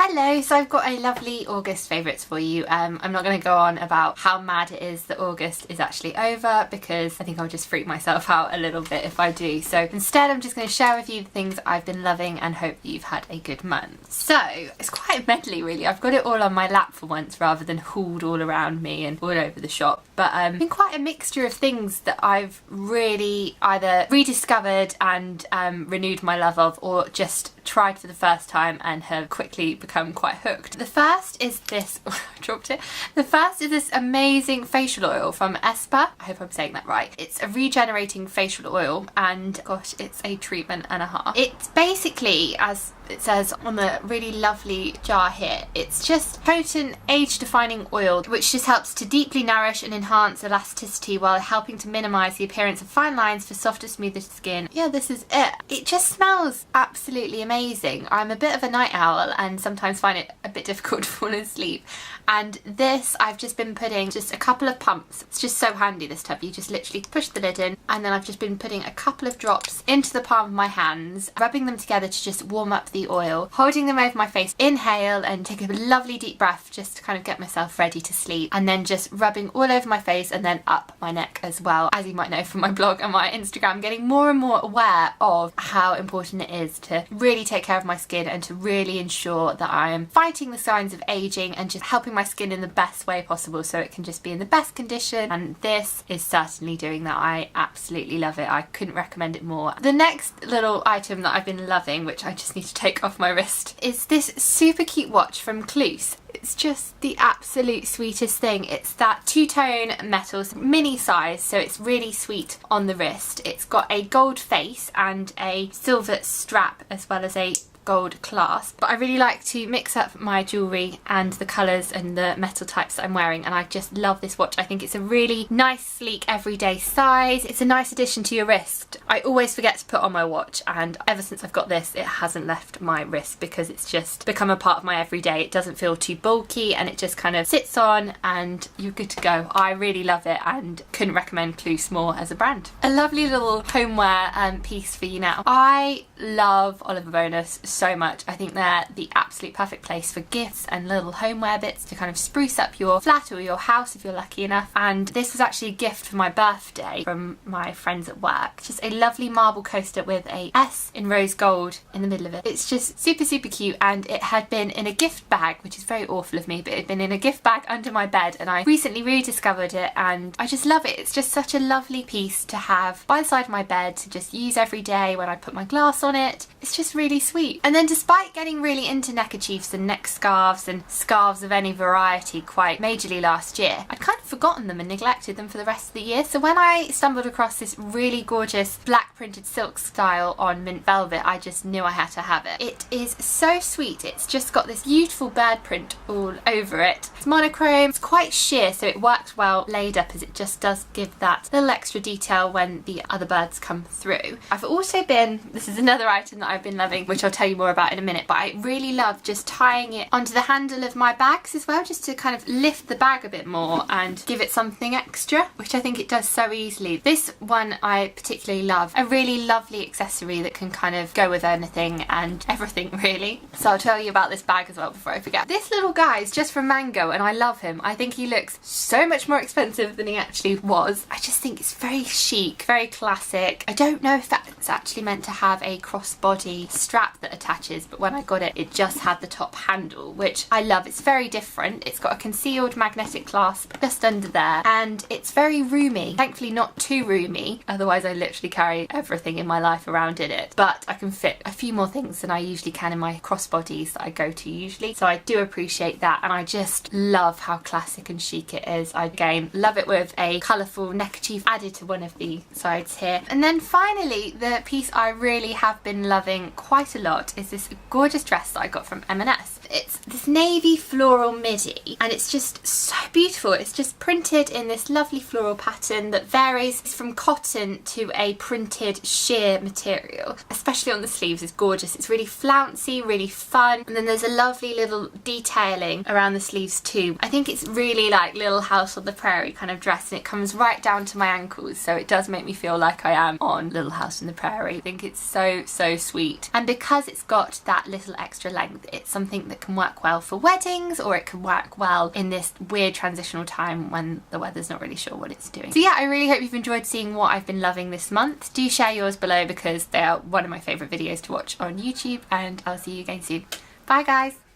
Hello, so I've got a lovely August favourites for you. I'm not going to go on about how mad it is that August is actually over because I think I'll just freak myself out a little bit if I do. So instead I'm just going to share with you the things I've been loving and hope that you've had a good month. So it's quite a medley really. I've got it all on my lap for once rather than hauled all around me and all over the shop. But it's been quite a mixture of things that I've really either rediscovered and renewed my love of, or just tried for the first time and have quickly become quite hooked. The first is this, I dropped it. The first is this amazing facial oil from Espa. I hope I'm saying that right. It's a regenerating facial oil and gosh, it's a treatment and a half. It's basically, as it says on the really lovely jar here, it's just potent age-defining oil which just helps to deeply nourish and enhance elasticity while helping to minimise the appearance of fine lines for softer, smoother skin. Yeah, this is it. It just smells absolutely amazing. I'm a bit of a night owl and sometimes find it a bit difficult to fall asleep, and this I've just been putting just a couple of pumps. It's just so handy, this tub. You just literally push the lid in, and then I've just been putting a couple of drops into the palm of my hands, rubbing them together to just warm up the oil, holding them over my face, inhale and take a lovely deep breath just to kind of get myself ready to sleep, and then just rubbing all over my face and then up my neck as well. As you might know from my blog and my Instagram, getting more and more aware of how important it is to really take care of my skin and to really ensure that I am fighting the signs of aging and just helping my skin in the best way possible so it can just be in the best condition, and this is certainly doing that. I absolutely love it. I couldn't recommend it more. The next little item that I've been loving, which I just need to take off my wrist, is this super cute watch from Kloos. It's just the absolute sweetest thing. It's that two-tone metal, mini size, so it's really sweet on the wrist. It's got a gold face and a silver strap as well as a gold clasp, but I really like to mix up my jewellery and the colours and the metal types that I'm wearing, and I just love this watch. I think it's a really nice, sleek, everyday size. It's a nice addition to your wrist. I always forget to put on my watch, and ever since I've got this it hasn't left my wrist because it's just become a part of my everyday. It doesn't feel too bulky and it just kind of sits on and you're good to go. I really love it and couldn't recommend Kloos more as a brand. A lovely little homeware piece for you now. I love Oliver Bonus so much. I think they're the absolute perfect place for gifts and little homeware bits to kind of spruce up your flat or your house if you're lucky enough, and this was actually a gift for my birthday from my friends at work. Just a lovely marble coaster with a S in rose gold in the middle of it. It's just super cute, and it had been in a gift bag, which is very awful of me, but it had been in a gift bag under my bed and I recently rediscovered it and I just love it. It's just such a lovely piece to have by the side of my bed to just use every day when I put my glass on it. It's just really sweet. And then despite getting really into neckerchiefs and neck scarves and scarves of any variety quite majorly last year, I'd kind of forgotten them and neglected them for the rest of the year. So when I stumbled across this really gorgeous black printed silk style on mint velvet, I just knew I had to have it. It is so sweet. It's just got this beautiful bird print all over it. It's monochrome, it's quite sheer, so it works well laid up as it just does give that little extra detail when the other birds come through. I've also been, this is another item that I've been loving, which I'll tell you more about in a minute, but I really love just tying it onto the handle of my bags as well, just to kind of lift the bag a bit more and give it something extra, which I think it does so easily. This one I particularly love. A really lovely accessory that can kind of go with anything and everything really. So I'll tell you about this bag as well before I forget. This little guy is just from Mango and I love him. I think he looks so much more expensive than he actually was. I just think it's very chic, very classic. I don't know if that's actually meant to have a crossbody strap that attaches, but when I got it, it just had the top handle, which I love. It's very different. It's got a concealed magnetic clasp just under there, and it's very roomy. Thankfully not too roomy, otherwise I literally carry everything in my life around in it, but I can fit a few more things than I usually can in my crossbodies that I go to usually, so I do appreciate that, and I just love how classic and chic it is. I again love it with a colourful neckerchief added to one of the sides here. And then finally, the piece I really have been loving quite a lot is this gorgeous dress that I got from M&S. It's this navy floral midi and it's just so beautiful. It's just printed in this lovely floral pattern that varies from cotton to a printed sheer material. Especially on the sleeves, it's gorgeous. It's really flouncy, really fun, and then there's a lovely little detailing around the sleeves too. I think it's really like Little House on the Prairie kind of dress, and it comes right down to my ankles, so it does make me feel like I am on Little House on the Prairie. I think it's so sweet, and because it's it's got that little extra length. It's something that can work well for weddings, or it can work well in this weird transitional time when the weather's not really sure what it's doing. So yeah, I really hope you've enjoyed seeing what I've been loving this month. Do share yours below because they are one of my favourite videos to watch on YouTube, and I'll see you again soon. Bye guys!